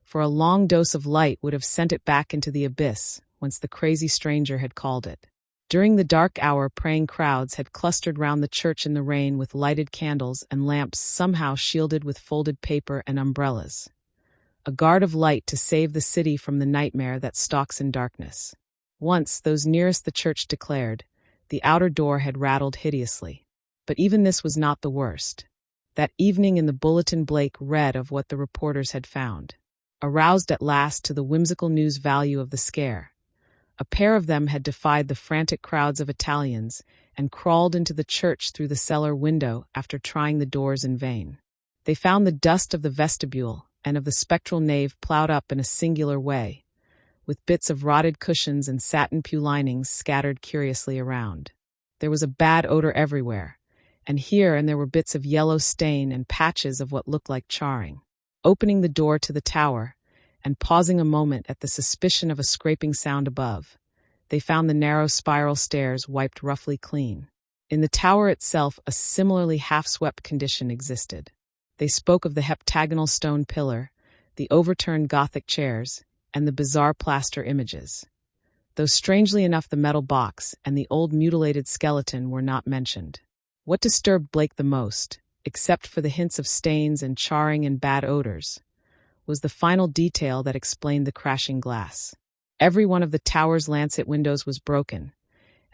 for a long dose of light would have sent it back into the abyss whence the crazy stranger had called it. During the dark hour, praying crowds had clustered round the church in the rain with lighted candles and lamps somehow shielded with folded paper and umbrellas, a guard of light to save the city from the nightmare that stalks in darkness. Once, those nearest the church declared, the outer door had rattled hideously. But even this was not the worst. That evening in the bulletin Blake read of what the reporters had found. Aroused at last to the whimsical news value of the scare, a pair of them had defied the frantic crowds of Italians and crawled into the church through the cellar window after trying the doors in vain. They found the dust of the vestibule and of the spectral nave plowed up in a singular way, with bits of rotted cushions and satin pew linings scattered curiously around. There was a bad odor everywhere, and here and there were bits of yellow stain and patches of what looked like charring. Opening the door to the tower, and pausing a moment at the suspicion of a scraping sound above, they found the narrow spiral stairs wiped roughly clean. In the tower itself, a similarly half-swept condition existed. They spoke of the heptagonal stone pillar, the overturned Gothic chairs, and the bizarre plaster images, though strangely enough the metal box and the old mutilated skeleton were not mentioned. What disturbed Blake the most, except for the hints of stains and charring and bad odors, was the final detail that explained the crashing glass. Every one of the tower's lancet windows was broken,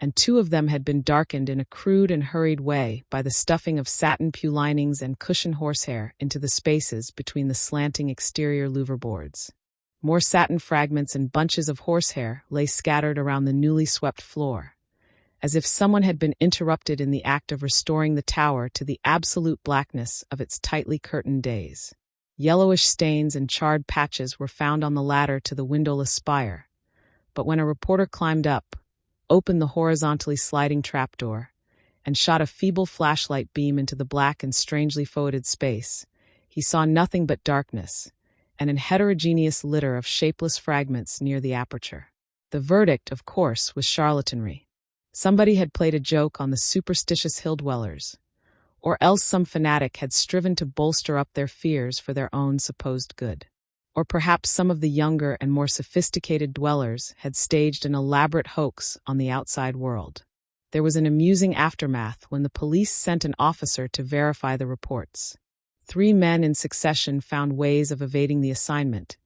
and two of them had been darkened in a crude and hurried way by the stuffing of satin pew linings and cushion horsehair into the spaces between the slanting exterior louver boards. More satin fragments and bunches of horsehair lay scattered around the newly swept floor, as if someone had been interrupted in the act of restoring the tower to the absolute blackness of its tightly curtained days. Yellowish stains and charred patches were found on the ladder to the windowless spire, but when a reporter climbed up, opened the horizontally sliding trapdoor, and shot a feeble flashlight beam into the black and strangely foetid space, he saw nothing but darkness, and an heterogeneous litter of shapeless fragments near the aperture. The verdict, of course, was charlatanry. Somebody had played a joke on the superstitious hill-dwellers, or else some fanatic had striven to bolster up their fears for their own supposed good. Or perhaps some of the younger and more sophisticated dwellers had staged an elaborate hoax on the outside world. There was an amusing aftermath when the police sent an officer to verify the reports. 3 men in succession found ways of evading the assignment,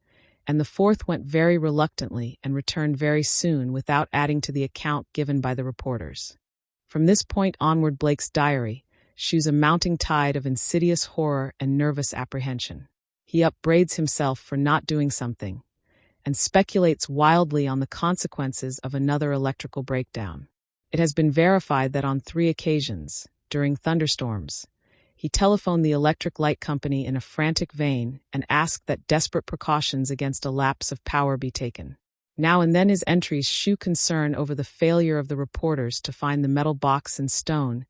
and the 4th went very reluctantly and returned very soon without adding to the account given by the reporters. From this point onward, Blake's diary shews a mounting tide of insidious horror and nervous apprehension. He upbraids himself for not doing something, and speculates wildly on the consequences of another electrical breakdown. It has been verified that on 3 occasions, during thunderstorms, he telephoned the electric light company in a frantic vein and asked that desperate precautions against a lapse of power be taken. Now and then his entries shew concern over the failure of the reporters to find the metal box and stone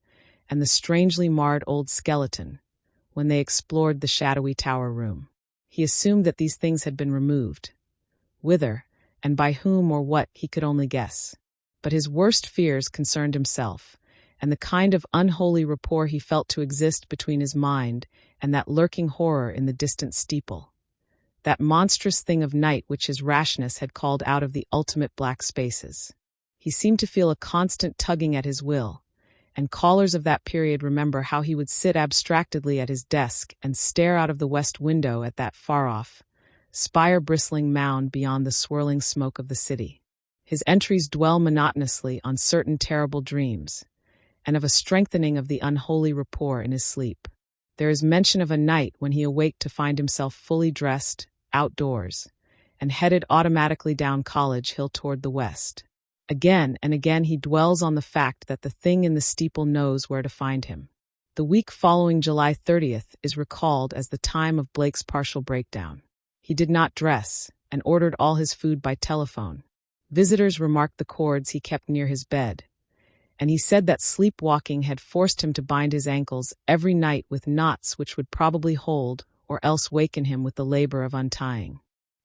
and the strangely marred old skeleton when they explored the shadowy tower room. He assumed that these things had been removed. Whither, and by whom or what, he could only guess. But his worst fears concerned himself, and the kind of unholy rapport he felt to exist between his mind and that lurking horror in the distant steeple, that monstrous thing of night which his rashness had called out of the ultimate black spaces. He seemed to feel a constant tugging at his will, and callers of that period remember how he would sit abstractedly at his desk and stare out of the west window at that far-off, spire-bristling mound beyond the swirling smoke of the city. His entries dwell monotonously on certain terrible dreams, and of a strengthening of the unholy rapport in his sleep. There is mention of a night when he awaked to find himself fully dressed, outdoors, and headed automatically down College Hill toward the west. Again and again he dwells on the fact that the thing in the steeple knows where to find him. The week following July 30th is recalled as the time of Blake's partial breakdown. He did not dress, and ordered all his food by telephone. Visitors remarked the cords he kept near his bed, and he said that sleepwalking had forced him to bind his ankles every night with knots which would probably hold or else waken him with the labor of untying.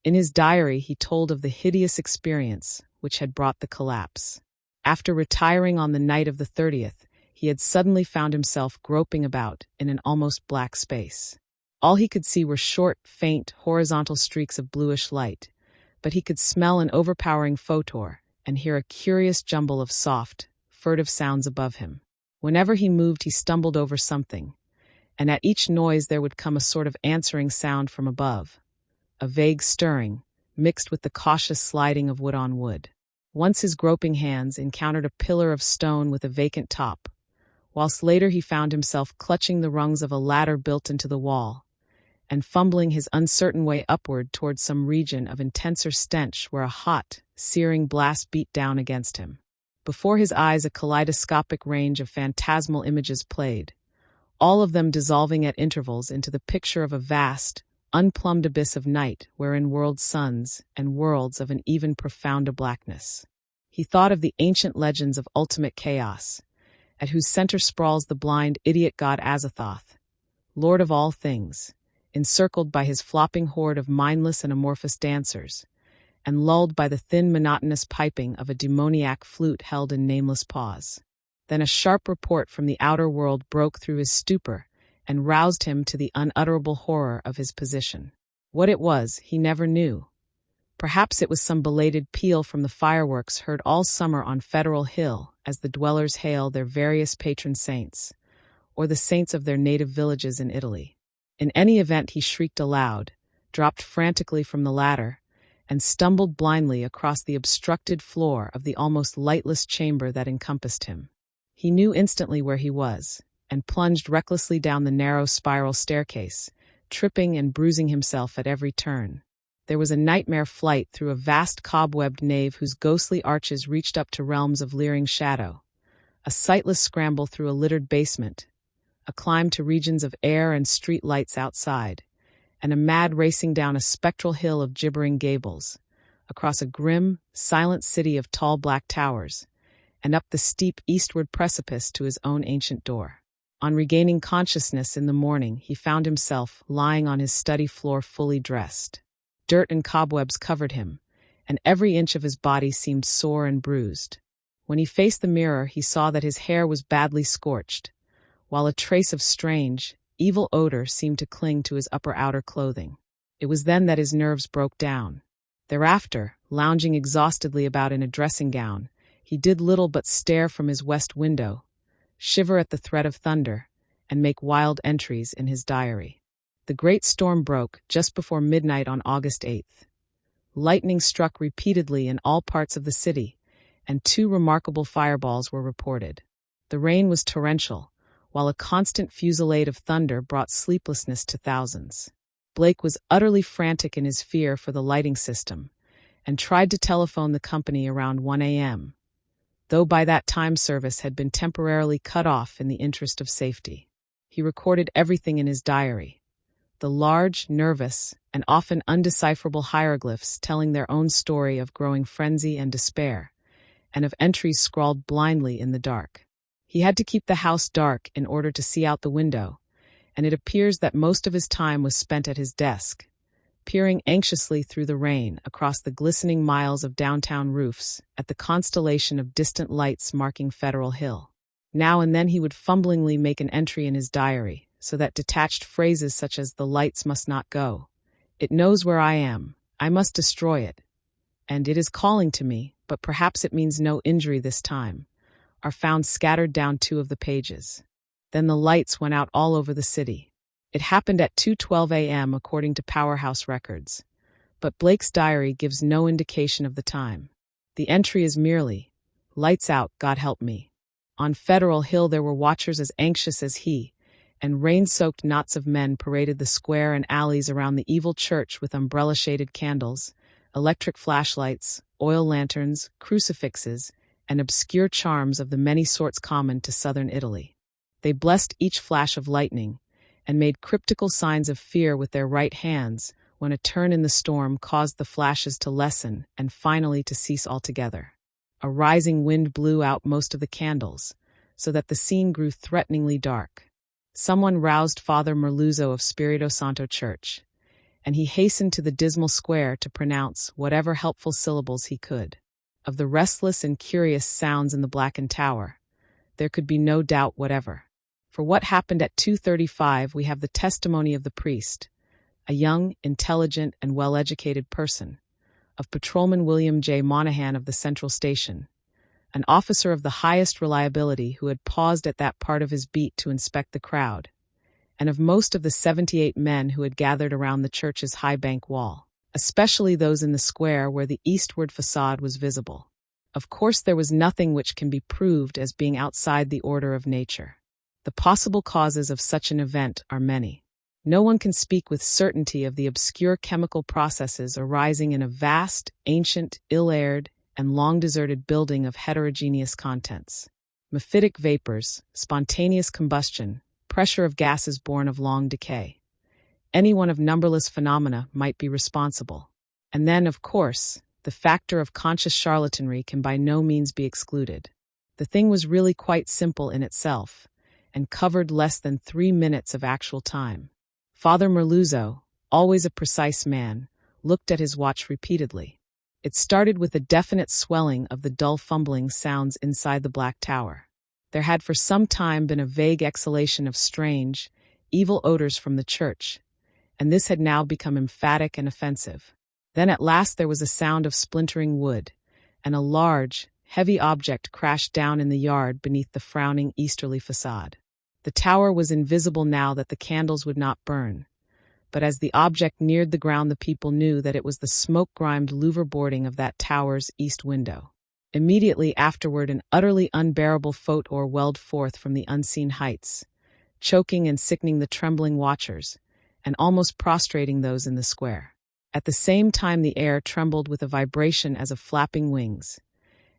In his diary he told of the hideous experience which had brought the collapse. After retiring on the night of the 30th, he had suddenly found himself groping about in an almost black space. All he could see were short, faint, horizontal streaks of bluish light, but he could smell an overpowering photor and hear a curious jumble of soft, furtive sounds above him. Whenever he moved, he stumbled over something, and at each noise there would come a sort of answering sound from above, a vague stirring, mixed with the cautious sliding of wood on wood. Once his groping hands encountered a pillar of stone with a vacant top, whilst later he found himself clutching the rungs of a ladder built into the wall, and fumbling his uncertain way upward towards some region of intenser stench where a hot, searing blast beat down against him. Before his eyes a kaleidoscopic range of phantasmal images played, all of them dissolving at intervals into the picture of a vast, unplumbed abyss of night wherein whirled suns and worlds of an even profounder blackness. He thought of the ancient legends of ultimate chaos, at whose center sprawls the blind idiot god Yog-Sothoth, lord of all things, encircled by his flopping horde of mindless and amorphous dancers, and lulled by the thin monotonous piping of a demoniac flute held in nameless paws. Then a sharp report from the outer world broke through his stupor and roused him to the unutterable horror of his position. What it was, he never knew. Perhaps it was some belated peal from the fireworks heard all summer on Federal Hill as the dwellers hail their various patron saints, or the saints of their native villages in Italy. In any event, he shrieked aloud, dropped frantically from the ladder, and stumbled blindly across the obstructed floor of the almost lightless chamber that encompassed him. He knew instantly where he was, and plunged recklessly down the narrow spiral staircase, tripping and bruising himself at every turn. There was a nightmare flight through a vast cobwebbed nave whose ghostly arches reached up to realms of leering shadow, a sightless scramble through a littered basement, a climb to regions of air and street lights outside, and a mad racing down a spectral hill of gibbering gables, across a grim, silent city of tall black towers, and up the steep eastward precipice to his own ancient door. On regaining consciousness in the morning, he found himself lying on his study floor fully dressed. Dirt and cobwebs covered him, and every inch of his body seemed sore and bruised. When he faced the mirror, he saw that his hair was badly scorched, while a trace of strange, evil odor seemed to cling to his upper-outer clothing. It was then that his nerves broke down. Thereafter, lounging exhaustedly about in a dressing gown, he did little but stare from his west window, shiver at the threat of thunder, and make wild entries in his diary. The great storm broke just before midnight on August 8th. Lightning struck repeatedly in all parts of the city, and 2 remarkable fireballs were reported. The rain was torrential, while a constant fusillade of thunder brought sleeplessness to thousands. Blake was utterly frantic in his fear for the lighting system, and tried to telephone the company around 1 a.m., though by that time service had been temporarily cut off in the interest of safety. He recorded everything in his diary. The large, nervous, and often undecipherable hieroglyphs telling their own story of growing frenzy and despair, and of entries scrawled blindly in the dark. He had to keep the house dark in order to see out the window, and it appears that most of his time was spent at his desk, peering anxiously through the rain across the glistening miles of downtown roofs at the constellation of distant lights marking Federal Hill. Now and then he would fumblingly make an entry in his diary, so that detached phrases such as "the lights must not go," "it knows where I am, I must destroy it," and "it is calling to me, but perhaps it means no injury this time," are found scattered down 2 of the pages. Then the lights went out all over the city. It happened at 2:12 a.m. according to Powerhouse records, but Blake's diary gives no indication of the time. The entry is merely, "Lights out, God help me." On Federal Hill there were watchers as anxious as he, and rain-soaked knots of men paraded the square and alleys around the evil church with umbrella-shaded candles, electric flashlights, oil lanterns, crucifixes, and obscure charms of the many sorts common to southern Italy. They blessed each flash of lightning, and made cryptical signs of fear with their right hands when a turn in the storm caused the flashes to lessen and finally to cease altogether. A rising wind blew out most of the candles, so that the scene grew threateningly dark. Someone roused Father Merluzzo of Spirito Santo Church, and he hastened to the dismal square to pronounce whatever helpful syllables he could. Of the restless and curious sounds in the blackened tower, there could be no doubt whatever. For what happened at 2:35 we have the testimony of the priest, a young, intelligent, and well-educated person, of Patrolman William J. Monahan of the Central Station, an officer of the highest reliability who had paused at that part of his beat to inspect the crowd, and of most of the 78 men who had gathered around the church's high bank wall, especially those in the square where the eastward facade was visible. Of course, there was nothing which can be proved as being outside the order of nature. The possible causes of such an event are many. No one can speak with certainty of the obscure chemical processes arising in a vast, ancient, ill-aired, and long-deserted building of heterogeneous contents. Mephitic vapors, spontaneous combustion, pressure of gases born of long decay. Any one of numberless phenomena might be responsible. And then, of course, the factor of conscious charlatanry can by no means be excluded. The thing was really quite simple in itself, and covered less than 3 minutes of actual time. Father Merluzzo, always a precise man, looked at his watch repeatedly. It started with a definite swelling of the dull fumbling sounds inside the black tower. There had for some time been a vague exhalation of strange, evil odors from the church, and this had now become emphatic and offensive. Then at last there was a sound of splintering wood, and a large, heavy object crashed down in the yard beneath the frowning easterly facade. The tower was invisible now that the candles would not burn, but as the object neared the ground the people knew that it was the smoke-grimed louver boarding of that tower's east window. Immediately afterward an utterly unbearable photor welled forth from the unseen heights, choking and sickening the trembling watchers, and almost prostrating those in the square. At the same time the air trembled with a vibration as of flapping wings,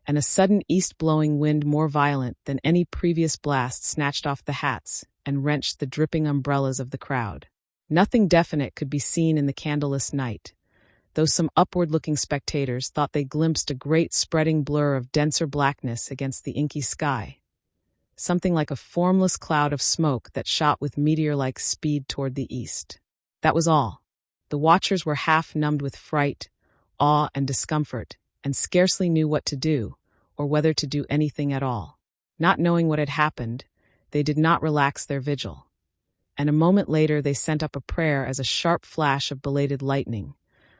and a sudden east-blowing wind more violent than any previous blast snatched off the hats and wrenched the dripping umbrellas of the crowd. Nothing definite could be seen in the candleless night, though some upward-looking spectators thought they glimpsed a great spreading blur of denser blackness against the inky sky, something like a formless cloud of smoke that shot with meteor-like speed toward the east. That was all. The watchers were half numbed with fright, awe, and discomfort, and scarcely knew what to do, or whether to do anything at all. Not knowing what had happened, they did not relax their vigil, and a moment later they sent up a prayer as a sharp flash of belated lightning,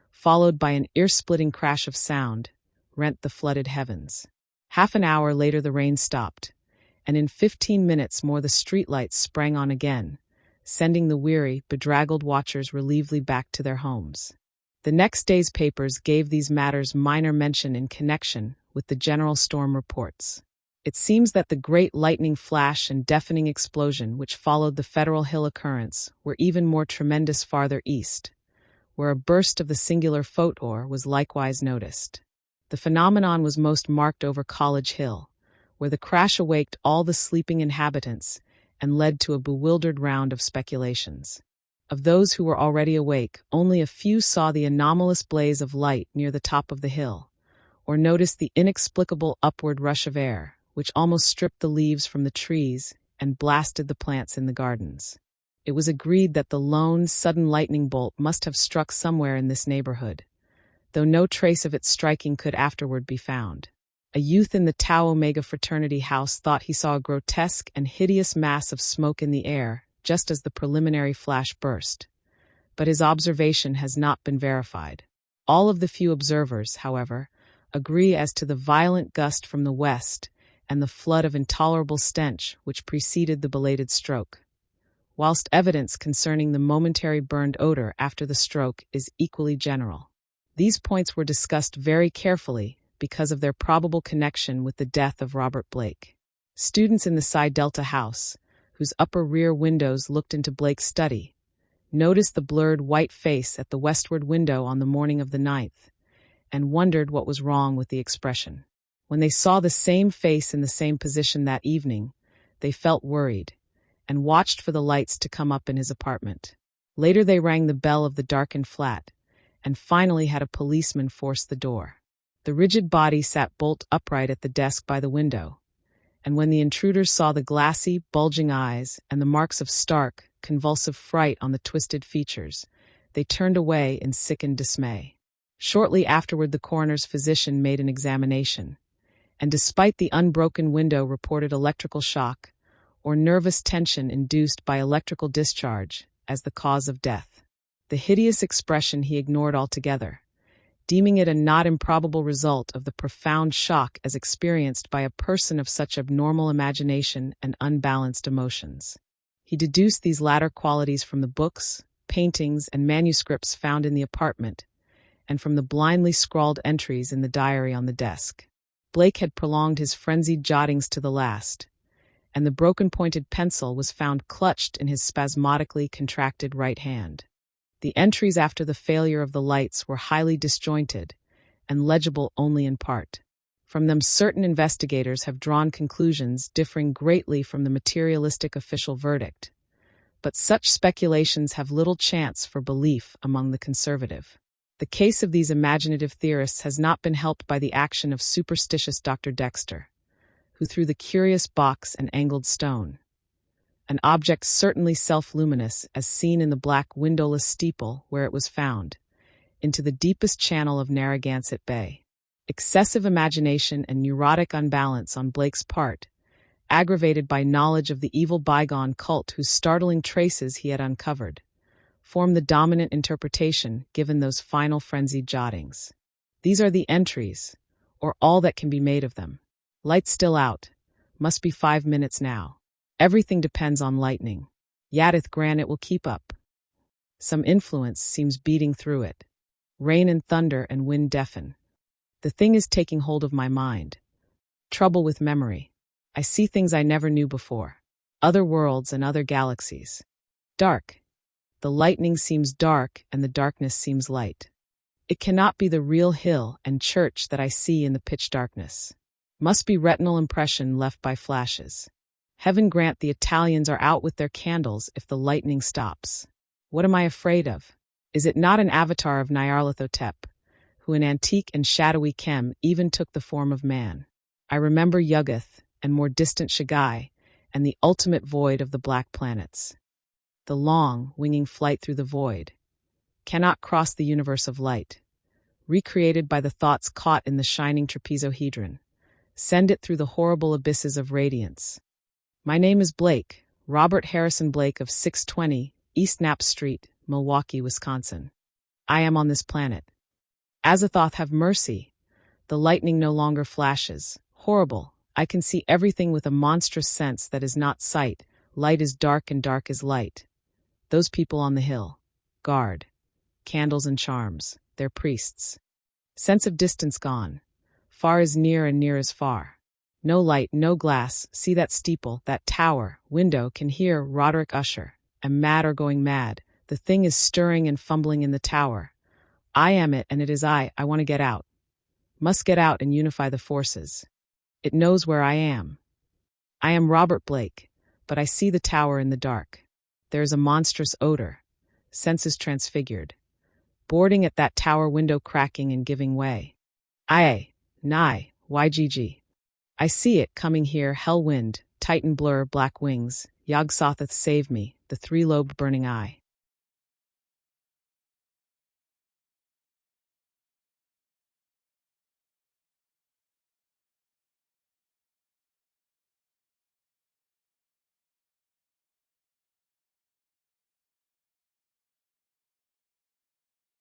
followed by an ear-splitting crash of sound, rent the flooded heavens. Half an hour later the rain stopped, and in 15 minutes more the streetlights sprang on again, sending the weary, bedraggled watchers relievedly back to their homes. The next day's papers gave these matters minor mention in connection with the general storm reports. It seems that the great lightning flash and deafening explosion which followed the Federal Hill occurrence were even more tremendous farther east, where a burst of the singular photor was likewise noticed. The phenomenon was most marked over College Hill, where the crash awaked all the sleeping inhabitants and led to a bewildered round of speculations. Of those who were already awake, only a few saw the anomalous blaze of light near the top of the hill, or noticed the inexplicable upward rush of air, which almost stripped the leaves from the trees and blasted the plants in the gardens. It was agreed that the lone, sudden lightning bolt must have struck somewhere in this neighborhood, though no trace of its striking could afterward be found. A youth in the Tau Omega fraternity house thought he saw a grotesque and hideous mass of smoke in the air just as the preliminary flash burst, but his observation has not been verified. All of the few observers, however, agree as to the violent gust from the west and the flood of intolerable stench which preceded the belated stroke, whilst evidence concerning the momentary burned odor after the stroke is equally general. These points were discussed very carefully because of their probable connection with the death of Robert Blake. Students in the Psi Delta house, whose upper rear windows looked into Blake's study, noticed the blurred white face at the westward window on the morning of the 9th, and wondered what was wrong with the expression. When they saw the same face in the same position that evening, they felt worried, and watched for the lights to come up in his apartment. Later they rang the bell of the darkened flat, and finally had a policeman force the door. The rigid body sat bolt upright at the desk by the window, and when the intruders saw the glassy, bulging eyes and the marks of stark, convulsive fright on the twisted features, they turned away in sickened dismay. Shortly afterward the coroner's physician made an examination, and despite the unbroken window reported electrical shock, or nervous tension induced by electrical discharge, as the cause of death. The hideous expression he ignored altogether, deeming it a not improbable result of the profound shock as experienced by a person of such abnormal imagination and unbalanced emotions. He deduced these latter qualities from the books, paintings, and manuscripts found in the apartment, and from the blindly scrawled entries in the diary on the desk. Blake had prolonged his frenzied jottings to the last, and the broken-pointed pencil was found clutched in his spasmodically contracted right hand. The entries after the failure of the lights were highly disjointed and legible only in part. From them certain investigators have drawn conclusions differing greatly from the materialistic official verdict, but such speculations have little chance for belief among the conservative. The case of these imaginative theorists has not been helped by the action of superstitious Dr. Dexter, who threw the curious box and angled stone, an object certainly self-luminous as seen in the black windowless steeple where it was found, into the deepest channel of Narragansett Bay. Excessive imagination and neurotic unbalance on Blake's part, aggravated by knowledge of the evil bygone cult whose startling traces he had uncovered, form the dominant interpretation given those final frenzied jottings. These are the entries, or all that can be made of them. Lights still out. Must be 5 minutes now. Everything depends on lightning. Yadith granite will keep up. Some influence seems beating through it. Rain and thunder and wind deafen. The thing is taking hold of my mind. Trouble with memory. I see things I never knew before. Other worlds and other galaxies. Dark. The lightning seems dark and the darkness seems light. It cannot be the real hill and church that I see in the pitch darkness. Must be retinal impression left by flashes. Heaven grant the Italians are out with their candles if the lightning stops. What am I afraid of? Is it not an avatar of Nyarlathotep, who in antique and shadowy Kem even took the form of man? I remember Yog-Sothoth and more distant Shagai and the ultimate void of the black planets. The long, winging flight through the void cannot cross the universe of light, recreated by the thoughts caught in the shining trapezohedron. Send it through the horrible abysses of radiance. My name is Blake, Robert Harrison Blake of 620 East Knapp Street, Milwaukee, Wisconsin. I am on this planet. Azathoth have mercy. The lightning no longer flashes. Horrible. I can see everything with a monstrous sense that is not sight. Light is dark and dark is light. Those people on the hill. Guard. Candles and charms. They're priests. Sense of distance gone. Far is near and near is far. No light, no glass. See that steeple, that tower, window, can hear Roderick Usher. Am mad or going mad. The thing is stirring and fumbling in the tower. I am it, and it is I want to get out. Must get out and unify the forces. It knows where I am. I am Robert Blake, but I see the tower in the dark. There is a monstrous odor. Senses transfigured. Boarding at that tower window, cracking and giving way. Nigh, YGG. I see it coming here, hell wind, Titan blur, black wings. Yog-Sothoth save me, the three-lobed burning eye.